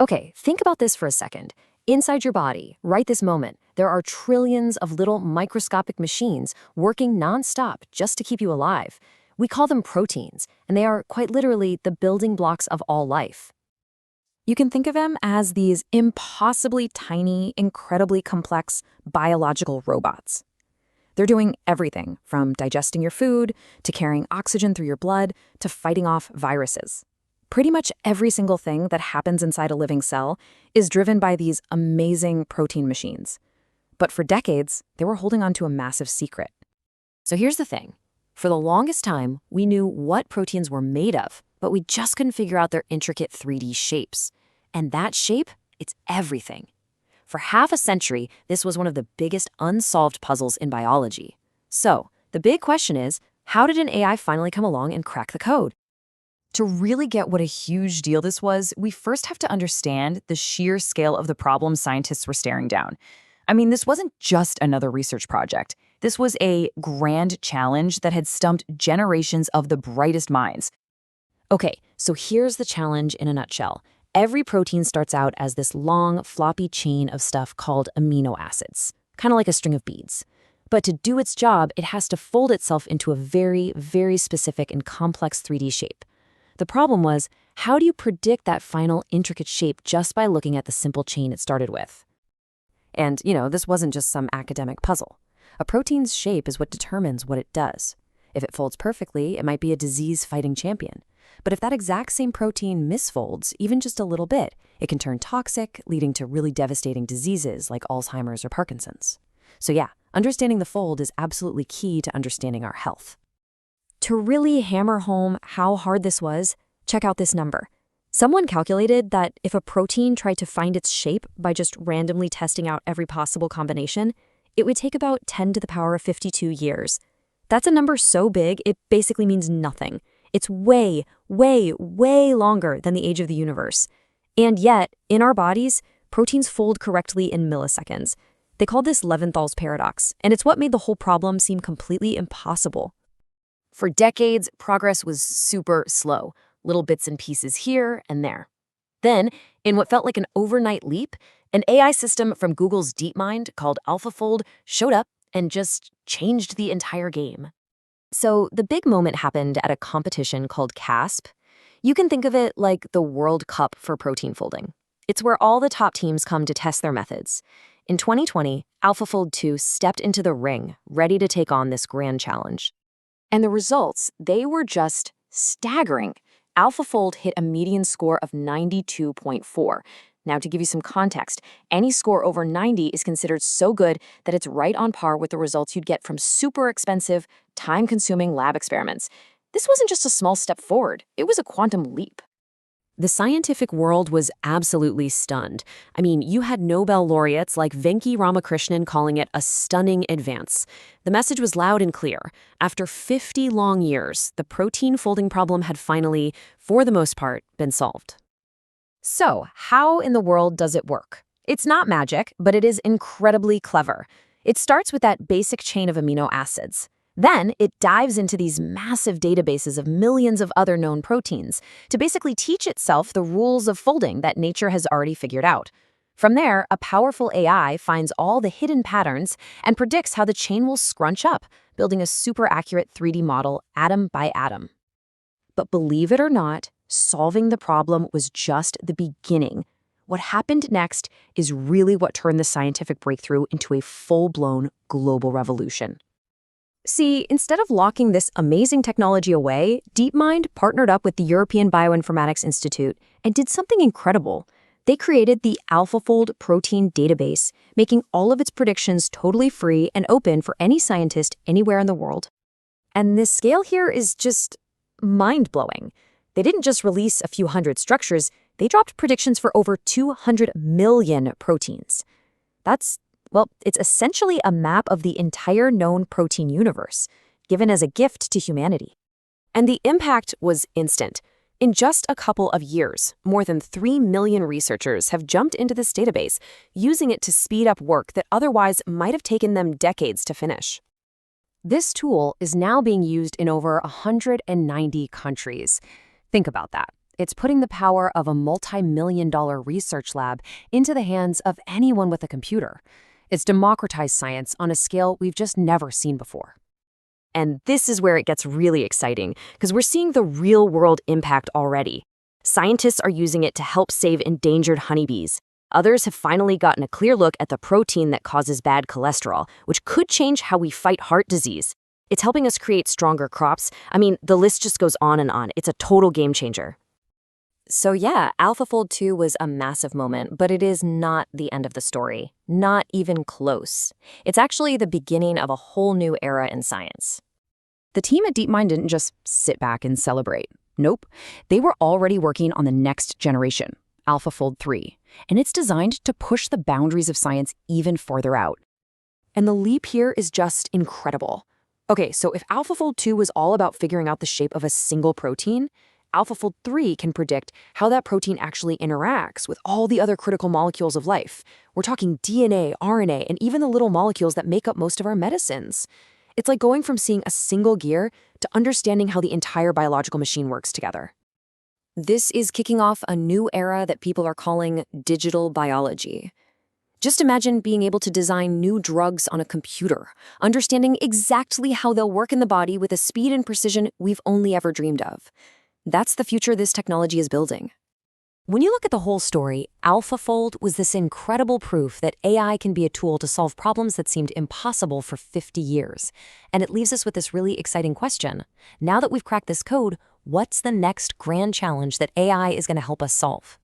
Okay, think about this for a second. Inside your body, right this moment, there are trillions of little microscopic machines working nonstop just to keep you alive. We call them proteins, and they are quite literally the building blocks of all life. You can think of them as these impossibly tiny, incredibly complex biological robots. They're doing everything from digesting your food, to carrying oxygen through your blood, to fighting off viruses. Pretty much every single thing that happens inside a living cell is driven by these amazing protein machines. But for decades, they were holding on to a massive secret. So here's the thing. For the longest time, we knew what proteins were made of, but we just couldn't figure out their intricate 3D shapes. And that shape, it's everything. For half a century, this was one of the biggest unsolved puzzles in biology. So, the big question is, how did an AI finally come along and crack the code? To really get what a huge deal this was, we first have to understand the sheer scale of the problem scientists were staring down. I mean, this wasn't just another research project. This was a grand challenge that had stumped generations of the brightest minds. Okay, so here's the challenge in a nutshell. Every protein starts out as this long, floppy chain of stuff called amino acids, kind of like a string of beads. But to do its job, it has to fold itself into a very, very specific and complex 3D shape. The problem was, how do you predict that final intricate shape just by looking at the simple chain it started with? And, this wasn't just some academic puzzle. A protein's shape is what determines what it does. If it folds perfectly, it might be a disease-fighting champion. But if that exact same protein misfolds, even just a little bit, it can turn toxic, leading to really devastating diseases like Alzheimer's or Parkinson's. So yeah, understanding the fold is absolutely key to understanding our health. To really hammer home how hard this was, check out this number. Someone calculated that if a protein tried to find its shape by just randomly testing out every possible combination, it would take about 10 to the power of 52 years. That's a number so big, it basically means nothing. It's way, way, way longer than the age of the universe. And yet, in our bodies, proteins fold correctly in milliseconds. They call this Leventhal's paradox, and it's what made the whole problem seem completely impossible. For decades, progress was super slow, little bits and pieces here and there. Then, in what felt like an overnight leap, an AI system from Google's DeepMind called AlphaFold showed up and just changed the entire game. So the big moment happened at a competition called CASP. You can think of it like the World Cup for protein folding. It's where all the top teams come to test their methods. In 2020, AlphaFold 2 stepped into the ring, ready to take on this grand challenge. And the results, they were just staggering. AlphaFold hit a median score of 92.4. Now, to give you some context, any score over 90 is considered so good that it's right on par with the results you'd get from super expensive, time-consuming lab experiments. This wasn't just a small step forward, it was a quantum leap. The scientific world was absolutely stunned. I mean, you had Nobel laureates like Venki Ramakrishnan calling it a stunning advance. The message was loud and clear. After 50 long years, the protein folding problem had finally, for the most part, been solved. So, how in the world does it work? It's not magic, but it is incredibly clever. It starts with that basic chain of amino acids. Then, it dives into these massive databases of millions of other known proteins to basically teach itself the rules of folding that nature has already figured out. From there, a powerful AI finds all the hidden patterns and predicts how the chain will scrunch up, building a super accurate 3D model atom by atom. But believe it or not, solving the problem was just the beginning. What happened next is really what turned the scientific breakthrough into a full-blown global revolution. See, instead of locking this amazing technology away, DeepMind partnered up with the European Bioinformatics Institute and did something incredible. They created the AlphaFold protein database, making all of its predictions totally free and open for any scientist anywhere in the world. And this scale here is just mind-blowing. They didn't just release a few hundred structures, they dropped predictions for over 200 million proteins. It's essentially a map of the entire known protein universe, given as a gift to humanity. And the impact was instant. In just a couple of years, more than 3 million researchers have jumped into this database, using it to speed up work that otherwise might have taken them decades to finish. This tool is now being used in over 190 countries. Think about that. It's putting the power of a multi-million-dollar research lab into the hands of anyone with a computer. It's democratized science on a scale we've just never seen before. And this is where it gets really exciting, because we're seeing the real-world impact already. Scientists are using it to help save endangered honeybees. Others have finally gotten a clear look at the protein that causes bad cholesterol, which could change how we fight heart disease. It's helping us create stronger crops. I mean, the list just goes on and on. It's a total game changer. So yeah, AlphaFold 2 was a massive moment, but it is not the end of the story. Not even close. It's actually the beginning of a whole new era in science. The team at DeepMind didn't just sit back and celebrate. Nope. They were already working on the next generation, AlphaFold 3, and it's designed to push the boundaries of science even further out. And the leap here is just incredible. Okay, so if AlphaFold 2 was all about figuring out the shape of a single protein, AlphaFold 3 can predict how that protein actually interacts with all the other critical molecules of life. We're talking DNA, RNA, and even the little molecules that make up most of our medicines. It's like going from seeing a single gear to understanding how the entire biological machine works together. This is kicking off a new era that people are calling digital biology. Just imagine being able to design new drugs on a computer, understanding exactly how they'll work in the body with a speed and precision we've only ever dreamed of. That's the future this technology is building. When you look at the whole story, AlphaFold was this incredible proof that AI can be a tool to solve problems that seemed impossible for 50 years. And it leaves us with this really exciting question. Now that we've cracked this code, what's the next grand challenge that AI is going to help us solve?